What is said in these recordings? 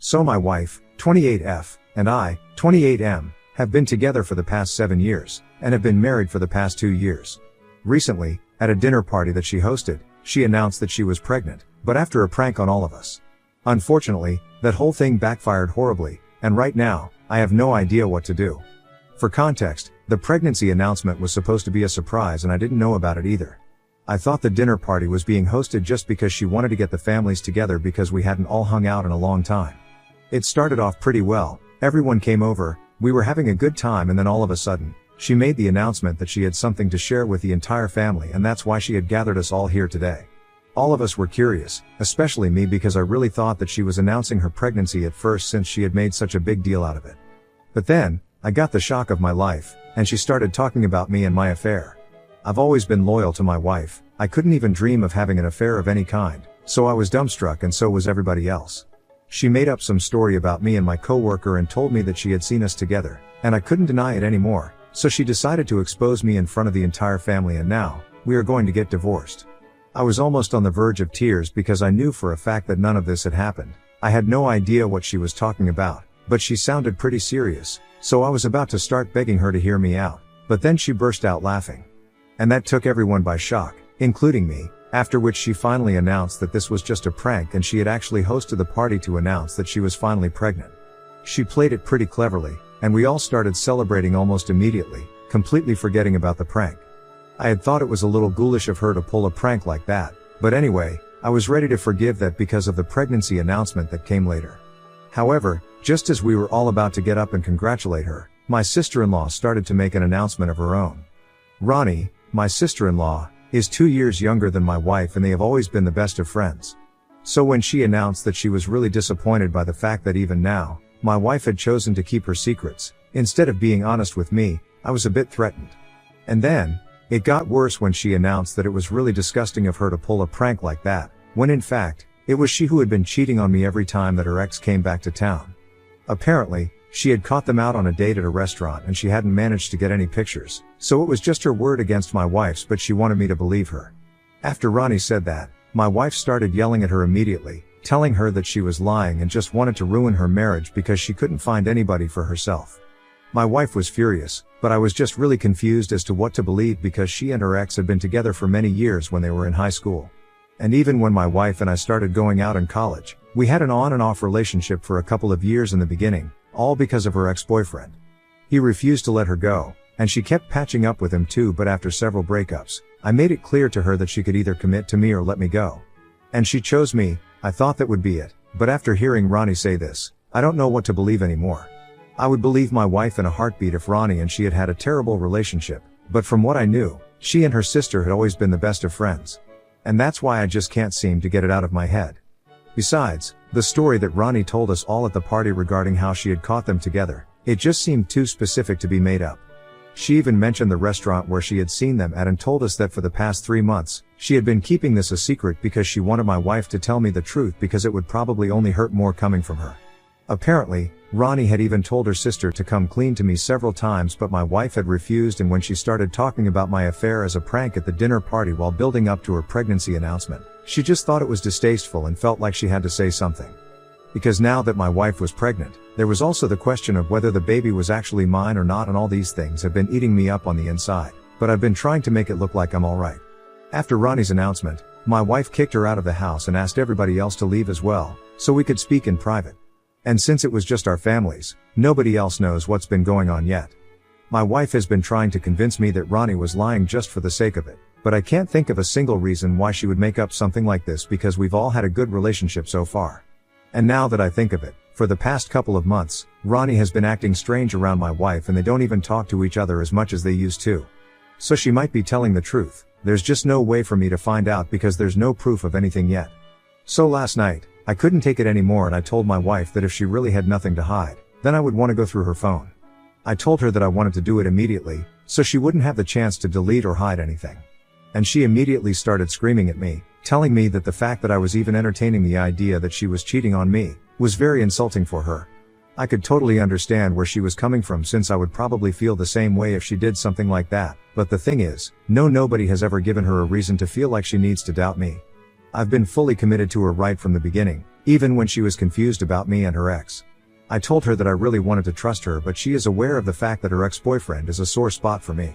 So my wife, 28F, and I, 28M, have been together for the past 7 years, and have been married for the past 2 years. Recently, at a dinner party that she hosted, she announced that she was pregnant, but after a prank on all of us. Unfortunately, that whole thing backfired horribly, and right now, I have no idea what to do. For context, the pregnancy announcement was supposed to be a surprise and I didn't know about it either. I thought the dinner party was being hosted just because she wanted to get the families together because we hadn't all hung out in a long time. It started off pretty well, everyone came over, we were having a good time, and then all of a sudden, she made the announcement that she had something to share with the entire family, and that's why she had gathered us all here today. All of us were curious, especially me, because I really thought that she was announcing her pregnancy at first since she had made such a big deal out of it. But then, I got the shock of my life, and she started talking about me and my affair. I've always been loyal to my wife, I couldn't even dream of having an affair of any kind, so I was dumbstruck, and so was everybody else. She made up some story about me and my coworker and told me that she had seen us together, and I couldn't deny it anymore, so she decided to expose me in front of the entire family, and now, we are going to get divorced. I was almost on the verge of tears because I knew for a fact that none of this had happened. I had no idea what she was talking about, but she sounded pretty serious, so I was about to start begging her to hear me out, but then she burst out laughing. And that took everyone by shock, including me, after which she finally announced that this was just a prank and she had actually hosted the party to announce that she was finally pregnant. She played it pretty cleverly, and we all started celebrating almost immediately, completely forgetting about the prank. I had thought it was a little ghoulish of her to pull a prank like that, but anyway, I was ready to forgive that because of the pregnancy announcement that came later. However, just as we were all about to get up and congratulate her, my sister-in-law started to make an announcement of her own. Ronnie, my sister-in-law, is 2 years younger than my wife, and they have always been the best of friends. So when she announced that she was really disappointed by the fact that even now, my wife had chosen to keep her secrets, instead of being honest with me, I was a bit threatened. And then, it got worse when she announced that it was really disgusting of her to pull a prank like that, when in fact, it was she who had been cheating on me every time that her ex came back to town. Apparently, she had caught them out on a date at a restaurant and she hadn't managed to get any pictures, so it was just her word against my wife's, but she wanted me to believe her. After Ronnie said that, my wife started yelling at her immediately, telling her that she was lying and just wanted to ruin her marriage because she couldn't find anybody for herself. My wife was furious, but I was just really confused as to what to believe because she and her ex had been together for many years when they were in high school. And even when my wife and I started going out in college, we had an on and off relationship for a couple of years in the beginning, all because of her ex-boyfriend. He refused to let her go, and she kept patching up with him too, but after several breakups, I made it clear to her that she could either commit to me or let me go. And she chose me. I thought that would be it, but after hearing Ronnie say this, I don't know what to believe anymore. I would believe my wife in a heartbeat if Ronnie and she had had a terrible relationship, but from what I knew, she and her sister had always been the best of friends. And that's why I just can't seem to get it out of my head. Besides, the story that Ronnie told us all at the party regarding how she had caught them together, it just seemed too specific to be made up. She even mentioned the restaurant where she had seen them at and told us that for the past 3 months, she had been keeping this a secret because she wanted my wife to tell me the truth because it would probably only hurt more coming from her. Apparently, Ronnie had even told her sister to come clean to me several times, but my wife had refused, and when she started talking about my affair as a prank at the dinner party while building up to her pregnancy announcement, she just thought it was distasteful and felt like she had to say something. Because now that my wife was pregnant, there was also the question of whether the baby was actually mine or not, and all these things have been eating me up on the inside, but I've been trying to make it look like I'm alright. After Ronnie's announcement, my wife kicked her out of the house and asked everybody else to leave as well, so we could speak in private. And since it was just our families, nobody else knows what's been going on yet. My wife has been trying to convince me that Ronnie was lying just for the sake of it, but I can't think of a single reason why she would make up something like this because we've all had a good relationship so far. And now that I think of it, for the past couple of months, Ronnie has been acting strange around my wife and they don't even talk to each other as much as they used to. So she might be telling the truth, there's just no way for me to find out because there's no proof of anything yet. So last night, I couldn't take it anymore and I told my wife that if she really had nothing to hide, then I would want to go through her phone. I told her that I wanted to do it immediately, so she wouldn't have the chance to delete or hide anything. And she immediately started screaming at me, telling me that the fact that I was even entertaining the idea that she was cheating on me was very insulting for her. I could totally understand where she was coming from since I would probably feel the same way if she did something like that, but the thing is, nobody has ever given her a reason to feel like she needs to doubt me. I've been fully committed to her right from the beginning, even when she was confused about me and her ex. I told her that I really wanted to trust her, but she is aware of the fact that her ex-boyfriend is a sore spot for me.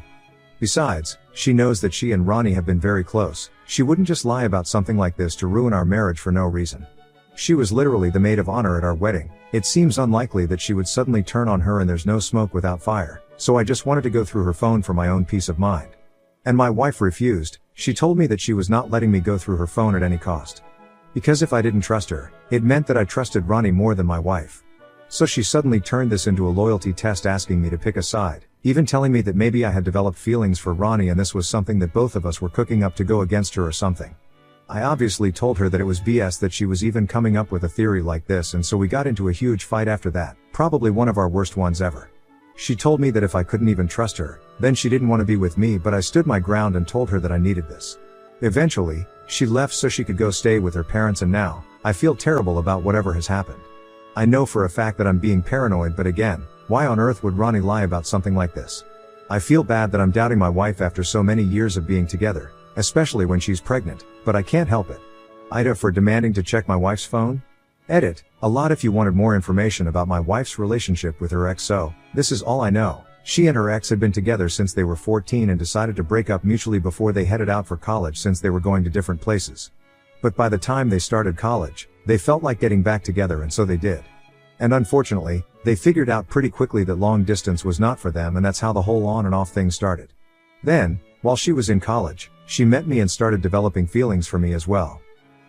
Besides, she knows that she and Ronnie have been very close. She wouldn't just lie about something like this to ruin our marriage for no reason. She was literally the maid of honor at our wedding. It seems unlikely that she would suddenly turn on her, and there's no smoke without fire, so I just wanted to go through her phone for my own peace of mind. And my wife refused. She told me that she was not letting me go through her phone at any cost. Because if I didn't trust her, it meant that I trusted Ronnie more than my wife. So she suddenly turned this into a loyalty test, asking me to pick a side, even telling me that maybe I had developed feelings for Ronnie and this was something that both of us were cooking up to go against her or something. I obviously told her that it was BS that she was even coming up with a theory like this, and so we got into a huge fight after that, probably one of our worst ones ever. She told me that if I couldn't even trust her, then she didn't want to be with me, but I stood my ground and told her that I needed this. Eventually, she left so she could go stay with her parents, and now, I feel terrible about whatever has happened. I know for a fact that I'm being paranoid, but again, why on earth would Ronnie lie about something like this? I feel bad that I'm doubting my wife after so many years of being together, especially when she's pregnant, but I can't help it. Ida for demanding to check my wife's phone? Edit. A lot if you wanted more information about my wife's relationship with her ex, so this is all I know. She and her ex had been together since they were 14 and decided to break up mutually before they headed out for college, since they were going to different places. But by the time they started college, they felt like getting back together, and so they did. And unfortunately, they figured out pretty quickly that long distance was not for them, and that's how the whole on and off thing started. Then, while she was in college, she met me and started developing feelings for me as well.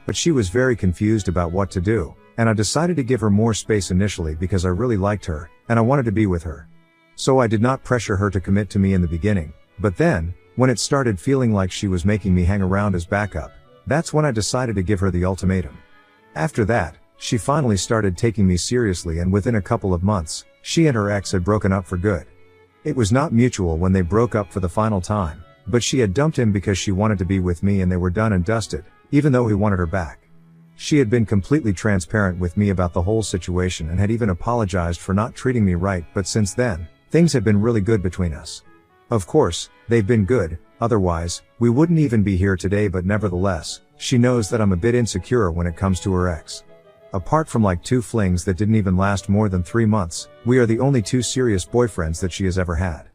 But she was very confused about what to do, and I decided to give her more space initially because I really liked her, and I wanted to be with her. So I did not pressure her to commit to me in the beginning, but then, when it started feeling like she was making me hang around as backup, that's when I decided to give her the ultimatum. After that, she finally started taking me seriously, and within a couple of months, she and her ex had broken up for good. It was not mutual when they broke up for the final time, but she had dumped him because she wanted to be with me, and they were done and dusted, even though he wanted her back. She had been completely transparent with me about the whole situation and had even apologized for not treating me right, but since then, things have been really good between us. Of course, they've been good, otherwise, we wouldn't even be here today, but nevertheless, she knows that I'm a bit insecure when it comes to her ex. Apart from like 2 flings that didn't even last more than 3 months, we are the only 2 serious boyfriends that she has ever had.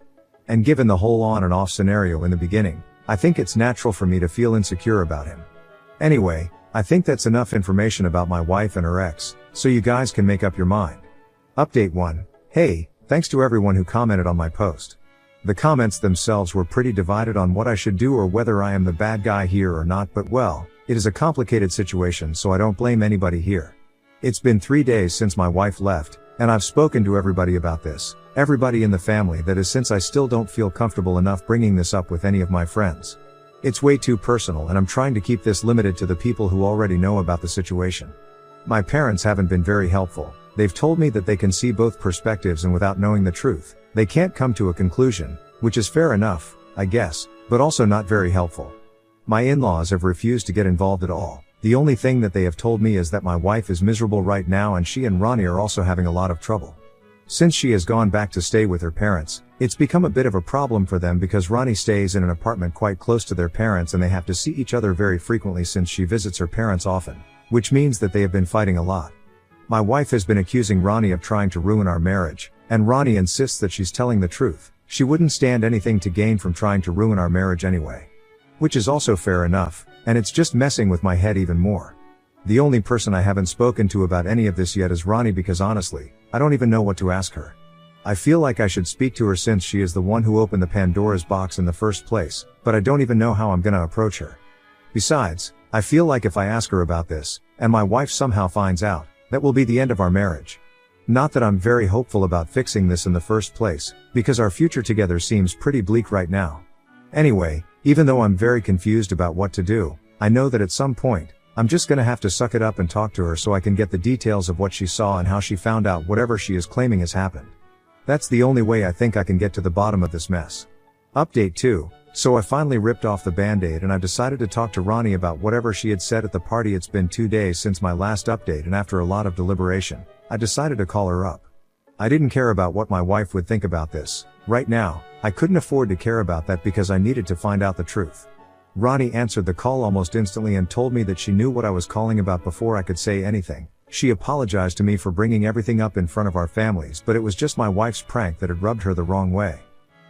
And given the whole on and off scenario in the beginning, I think it's natural for me to feel insecure about him. Anyway, I think that's enough information about my wife and her ex, so you guys can make up your mind. Update 1. Hey, thanks to everyone who commented on my post. The comments themselves were pretty divided on what I should do or whether I am the bad guy here or not, but well, it is a complicated situation, so I don't blame anybody here. It's been 3 days since my wife left, and I've spoken to everybody about this, everybody in the family, that is, since I still don't feel comfortable enough bringing this up with any of my friends. It's way too personal, and I'm trying to keep this limited to the people who already know about the situation. My parents haven't been very helpful. They've told me that they can see both perspectives, and without knowing the truth, they can't come to a conclusion, which is fair enough, I guess, but also not very helpful. My in-laws have refused to get involved at all. The only thing that they have told me is that my wife is miserable right now, and she and Ronnie are also having a lot of trouble. Since she has gone back to stay with her parents, it's become a bit of a problem for them because Ronnie stays in an apartment quite close to their parents, and they have to see each other very frequently since she visits her parents often, which means that they have been fighting a lot. My wife has been accusing Ronnie of trying to ruin our marriage, and Ronnie insists that she's telling the truth. She wouldn't stand anything to gain from trying to ruin our marriage anyway. Which is also fair enough, and it's just messing with my head even more. The only person I haven't spoken to about any of this yet is Ronnie, because honestly, I don't even know what to ask her. I feel like I should speak to her since she is the one who opened the Pandora's box in the first place, but I don't even know how I'm gonna approach her. Besides, I feel like if I ask her about this, and my wife somehow finds out, that will be the end of our marriage. Not that I'm very hopeful about fixing this in the first place, because our future together seems pretty bleak right now. Anyway, even though I'm very confused about what to do, I know that at some point, I'm just gonna have to suck it up and talk to her so I can get the details of what she saw and how she found out whatever she is claiming has happened. That's the only way I think I can get to the bottom of this mess. Update 2. So I finally ripped off the band-aid, and I've decided to talk to Ronnie about whatever she had said at the party. It's been 2 days since my last update, and after a lot of deliberation, I decided to call her up. I didn't care about what my wife would think about this. Right now, I couldn't afford to care about that because I needed to find out the truth. Ronnie answered the call almost instantly and told me that she knew what I was calling about before I could say anything. She apologized to me for bringing everything up in front of our families, but it was just my wife's prank that had rubbed her the wrong way.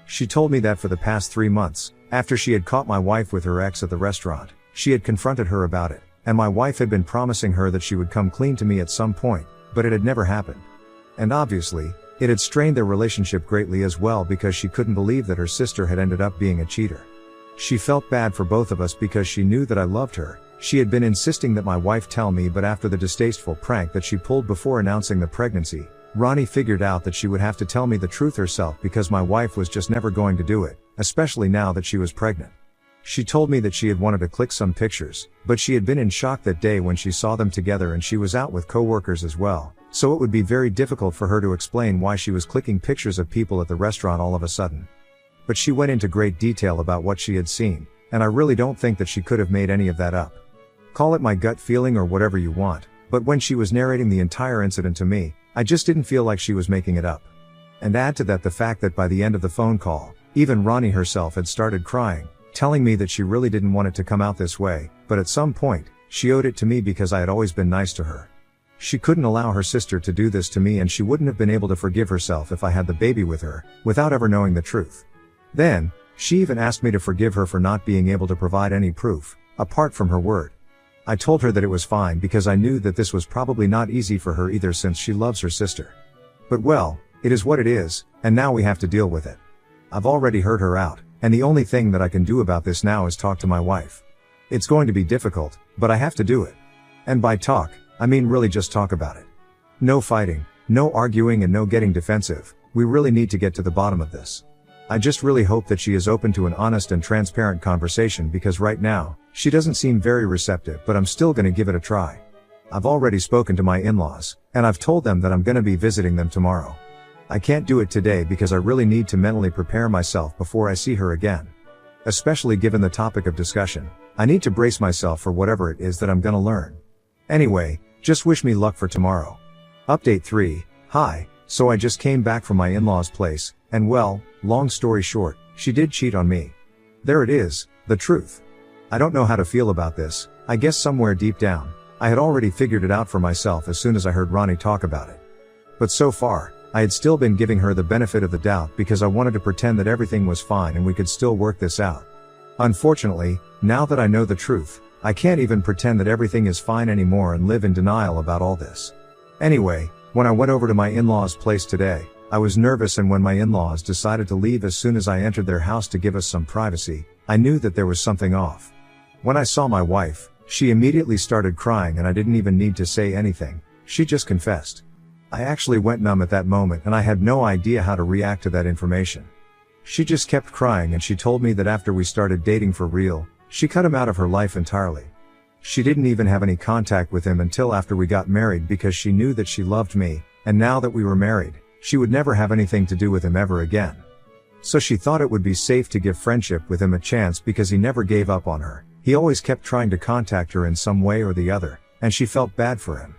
She told me that for the past 3 months, after she had caught my wife with her ex at the restaurant, she had confronted her about it, and my wife had been promising her that she would come clean to me at some point, but it had never happened. And obviously, it had strained their relationship greatly as well because she couldn't believe that her sister had ended up being a cheater. She felt bad for both of us because she knew that I loved her. She had been insisting that my wife tell me, but after the distasteful prank that she pulled before announcing the pregnancy, Ronnie figured out that she would have to tell me the truth herself because my wife was just never going to do it, especially now that she was pregnant. She told me that she had wanted to click some pictures, but she had been in shock that day when she saw them together and she was out with coworkers as well, so it would be very difficult for her to explain why she was clicking pictures of people at the restaurant all of a sudden. But she went into great detail about what she had seen, and I really don't think that she could have made any of that up. Call it my gut feeling or whatever you want, but when she was narrating the entire incident to me, I just didn't feel like she was making it up. And add to that the fact that by the end of the phone call, even Ronnie herself had started crying, telling me that she really didn't want it to come out this way, but at some point, she owed it to me because I had always been nice to her. She couldn't allow her sister to do this to me, and she wouldn't have been able to forgive herself if I had the baby with her, without ever knowing the truth. Then, she even asked me to forgive her for not being able to provide any proof, apart from her word. I told her that it was fine because I knew that this was probably not easy for her either since she loves her sister. But well, it is what it is, and now we have to deal with it. I've already heard her out, and the only thing that I can do about this now is talk to my wife. It's going to be difficult, but I have to do it. And by talk, I mean really just talk about it. No fighting, no arguing, and no getting defensive. We really need to get to the bottom of this. I just really hope that she is open to an honest and transparent conversation because right now, she doesn't seem very receptive, but I'm still gonna give it a try. I've already spoken to my in-laws, and I've told them that I'm gonna be visiting them tomorrow. I can't do it today because I really need to mentally prepare myself before I see her again. Especially given the topic of discussion, I need to brace myself for whatever it is that I'm gonna learn. Anyway, just wish me luck for tomorrow. Update 3, hi, so I just came back from my in-laws' place, and well, long story short, she did cheat on me. There it is, the truth. I don't know how to feel about this. I guess somewhere deep down, I had already figured it out for myself as soon as I heard Ronnie talk about it. But so far, I had still been giving her the benefit of the doubt because I wanted to pretend that everything was fine and we could still work this out. Unfortunately, now that I know the truth, I can't even pretend that everything is fine anymore and live in denial about all this. Anyway, when I went over to my in-laws' place today, I was nervous, and when my in-laws decided to leave as soon as I entered their house to give us some privacy, I knew that there was something off. When I saw my wife, she immediately started crying and I didn't even need to say anything, she just confessed. I actually went numb at that moment and I had no idea how to react to that information. She just kept crying and she told me that after we started dating for real, she cut him out of her life entirely. She didn't even have any contact with him until after we got married because she knew that she loved me, and now that we were married, she would never have anything to do with him ever again. So she thought it would be safe to give friendship with him a chance because he never gave up on her. He always kept trying to contact her in some way or the other, and she felt bad for him.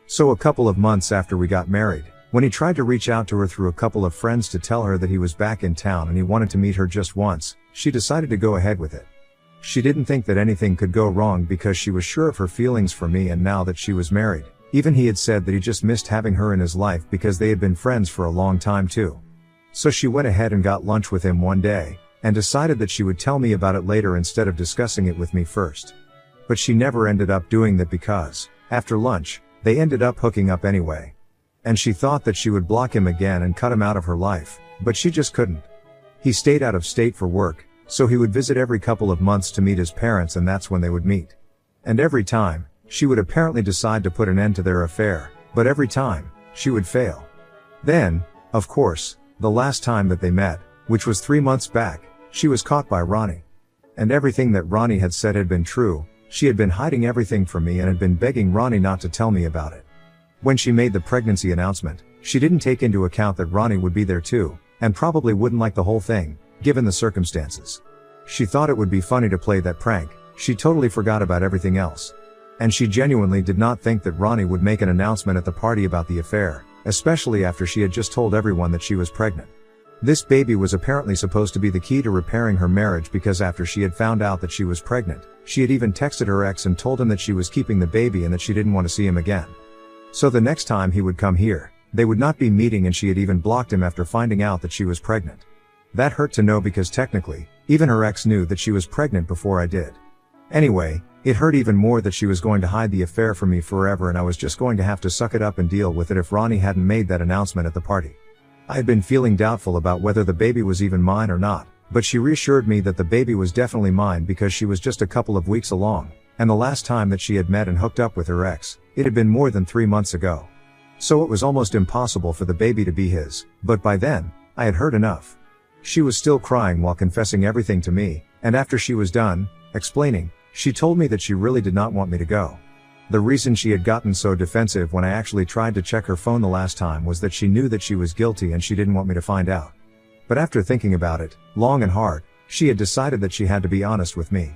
So a couple of months after we got married, when he tried to reach out to her through a couple of friends to tell her that he was back in town and he wanted to meet her just once, she decided to go ahead with it. She didn't think that anything could go wrong because she was sure of her feelings for me, and now that she was married, even he had said that he just missed having her in his life because they had been friends for a long time too. So she went ahead and got lunch with him one day, and decided that she would tell me about it later instead of discussing it with me first. But she never ended up doing that because, after lunch, they ended up hooking up anyway. And she thought that she would block him again and cut him out of her life, but she just couldn't. He stayed out of state for work, so he would visit every couple of months to meet his parents, and that's when they would meet. And every time, she would apparently decide to put an end to their affair, but every time, she would fail. Then, of course, the last time that they met, which was 3 months back, she was caught by Ronnie. And everything that Ronnie had said had been true. She had been hiding everything from me and had been begging Ronnie not to tell me about it. When she made the pregnancy announcement, she didn't take into account that Ronnie would be there too, and probably wouldn't like the whole thing, given the circumstances. She thought it would be funny to play that prank. She totally forgot about everything else. And she genuinely did not think that Ronnie would make an announcement at the party about the affair, especially after she had just told everyone that she was pregnant. This baby was apparently supposed to be the key to repairing her marriage, because after she had found out that she was pregnant, she had even texted her ex and told him that she was keeping the baby and that she didn't want to see him again. So the next time he would come here, they would not be meeting, and she had even blocked him after finding out that she was pregnant. That hurt to know, because technically, even her ex knew that she was pregnant before I did. Anyway, it hurt even more that she was going to hide the affair from me forever, and I was just going to have to suck it up and deal with it if Ronnie hadn't made that announcement at the party. I had been feeling doubtful about whether the baby was even mine or not, but she reassured me that the baby was definitely mine because she was just a couple of weeks along, and the last time that she had met and hooked up with her ex, it had been more than 3 months ago. So it was almost impossible for the baby to be his, but by then, I had heard enough. She was still crying while confessing everything to me, and after she was done explaining, she told me that she really did not want me to go. The reason she had gotten so defensive when I actually tried to check her phone the last time was that she knew that she was guilty and she didn't want me to find out. But after thinking about it, long and hard, she had decided that she had to be honest with me.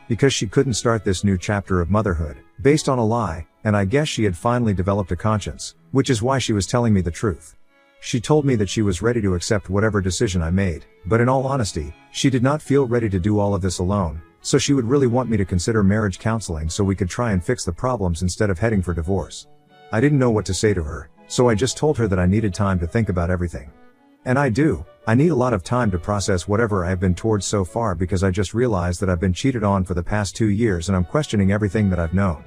Because she couldn't start this new chapter of motherhood based on a lie, and I guess she had finally developed a conscience, which is why she was telling me the truth. She told me that she was ready to accept whatever decision I made, but in all honesty, she did not feel ready to do all of this alone, so she would really want me to consider marriage counseling so we could try and fix the problems instead of heading for divorce. I didn't know what to say to her, so I just told her that I needed time to think about everything. And I do. I need a lot of time to process whatever I have been towards so far, because I just realized that I've been cheated on for the past 2 years and I'm questioning everything that I've known.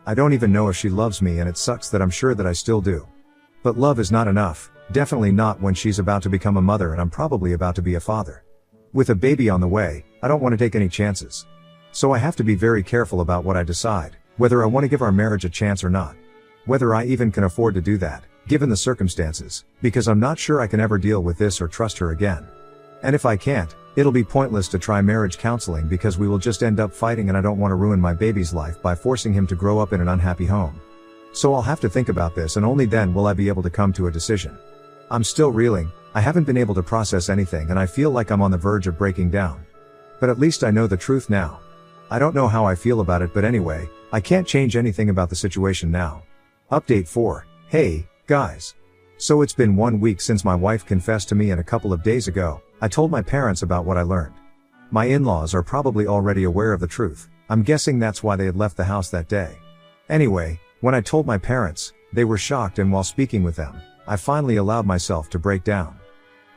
I don't even know if she loves me, and it sucks that I'm sure that I still do. But love is not enough, definitely not when she's about to become a mother and I'm probably about to be a father. With a baby on the way, I don't want to take any chances. So I have to be very careful about what I decide, whether I want to give our marriage a chance or not. Whether I even can afford to do that, given the circumstances, because I'm not sure I can ever deal with this or trust her again. And if I can't, it'll be pointless to try marriage counseling, because we will just end up fighting, and I don't want to ruin my baby's life by forcing him to grow up in an unhappy home. So I'll have to think about this, and only then will I be able to come to a decision. I'm still reeling. I haven't been able to process anything, and I feel like I'm on the verge of breaking down. But at least I know the truth now. I don't know how I feel about it, but anyway, I can't change anything about the situation now. Update 4. Hey, guys. So it's been 1 week since my wife confessed to me, and a couple of days ago, I told my parents about what I learned. My in-laws are probably already aware of the truth. I'm guessing that's why they had left the house that day. Anyway, when I told my parents, they were shocked, and while speaking with them, I finally allowed myself to break down.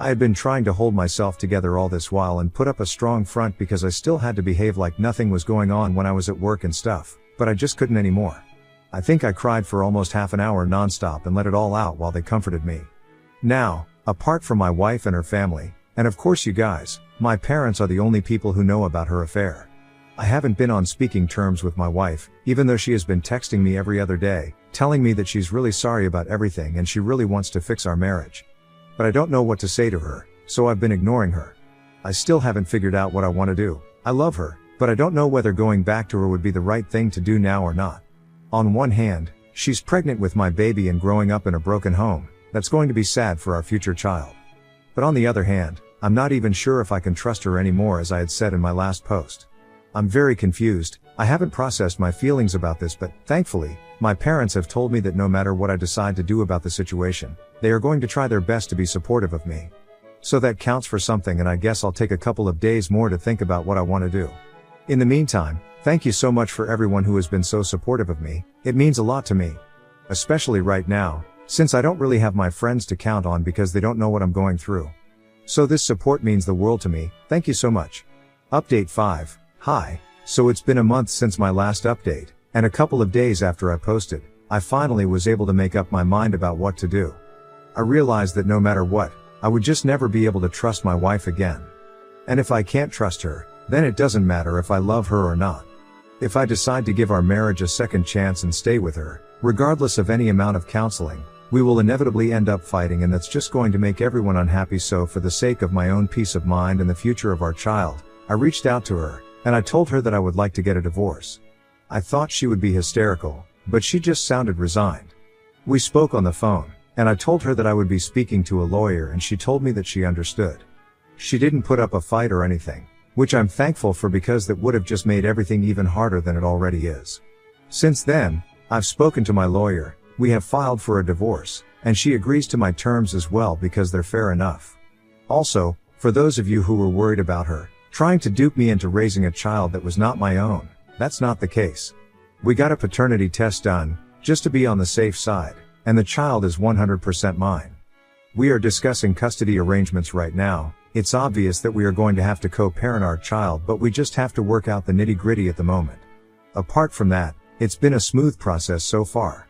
I had been trying to hold myself together all this while and put up a strong front, because I still had to behave like nothing was going on when I was at work and stuff, but I just couldn't anymore. I think I cried for almost half an hour nonstop and let it all out while they comforted me. Now, apart from my wife and her family, and of course you guys, my parents are the only people who know about her affair. I haven't been on speaking terms with my wife, even though she has been texting me every other day, telling me that she's really sorry about everything and she really wants to fix our marriage. But I don't know what to say to her, so I've been ignoring her. I still haven't figured out what I want to do. I love her, but I don't know whether going back to her would be the right thing to do now or not. On one hand, she's pregnant with my baby and growing up in a broken home. That's going to be sad for our future child. But on the other hand, I'm not even sure if I can trust her anymore, as I had said in my last post. I'm very confused. I haven't processed my feelings about this, but thankfully, my parents have told me that no matter what I decide to do about the situation, they are going to try their best to be supportive of me. So that counts for something, and I guess I'll take a couple of days more to think about what I want to do. In the meantime, thank you so much for everyone who has been so supportive of me. It means a lot to me. Especially right now, since I don't really have my friends to count on because they don't know what I'm going through. So this support means the world to me. Thank you so much. Update 5. Hi. So it's been a month since my last update, and a couple of days after I posted, I finally was able to make up my mind about what to do. I realized that no matter what, I would just never be able to trust my wife again. And if I can't trust her, then it doesn't matter if I love her or not. If I decide to give our marriage a second chance and stay with her, regardless of any amount of counseling, we will inevitably end up fighting, and that's just going to make everyone unhappy. So for the sake of my own peace of mind and the future of our child, I reached out to her, and I told her that I would like to get a divorce. I thought she would be hysterical, but she just sounded resigned. We spoke on the phone, and I told her that I would be speaking to a lawyer, and she told me that she understood. She didn't put up a fight or anything, which I'm thankful for, because that would have just made everything even harder than it already is. Since then, I've spoken to my lawyer, we have filed for a divorce, and she agrees to my terms as well because they're fair enough. Also, for those of you who were worried about her trying to dupe me into raising a child that was not my own, that's not the case. We got a paternity test done, just to be on the safe side, and the child is 100% mine. We are discussing custody arrangements right now. It's obvious that we are going to have to co-parent our child, but we just have to work out the nitty-gritty at the moment. Apart from that, it's been a smooth process so far.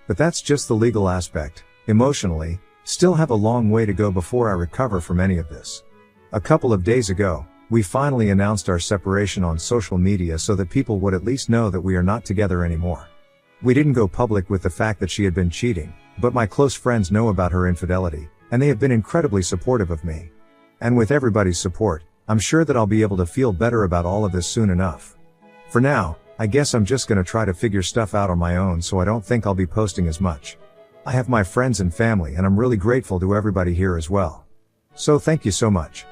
But that's just the legal aspect. Emotionally, still have a long way to go before I recover from any of this. A couple of days ago, we finally announced our separation on social media so that people would at least know that we are not together anymore. We didn't go public with the fact that she had been cheating, but my close friends know about her infidelity, and they have been incredibly supportive of me. And with everybody's support, I'm sure that I'll be able to feel better about all of this soon enough. For now, I guess I'm just gonna try to figure stuff out on my own, so I don't think I'll be posting as much. I have my friends and family, and I'm really grateful to everybody here as well. So thank you so much.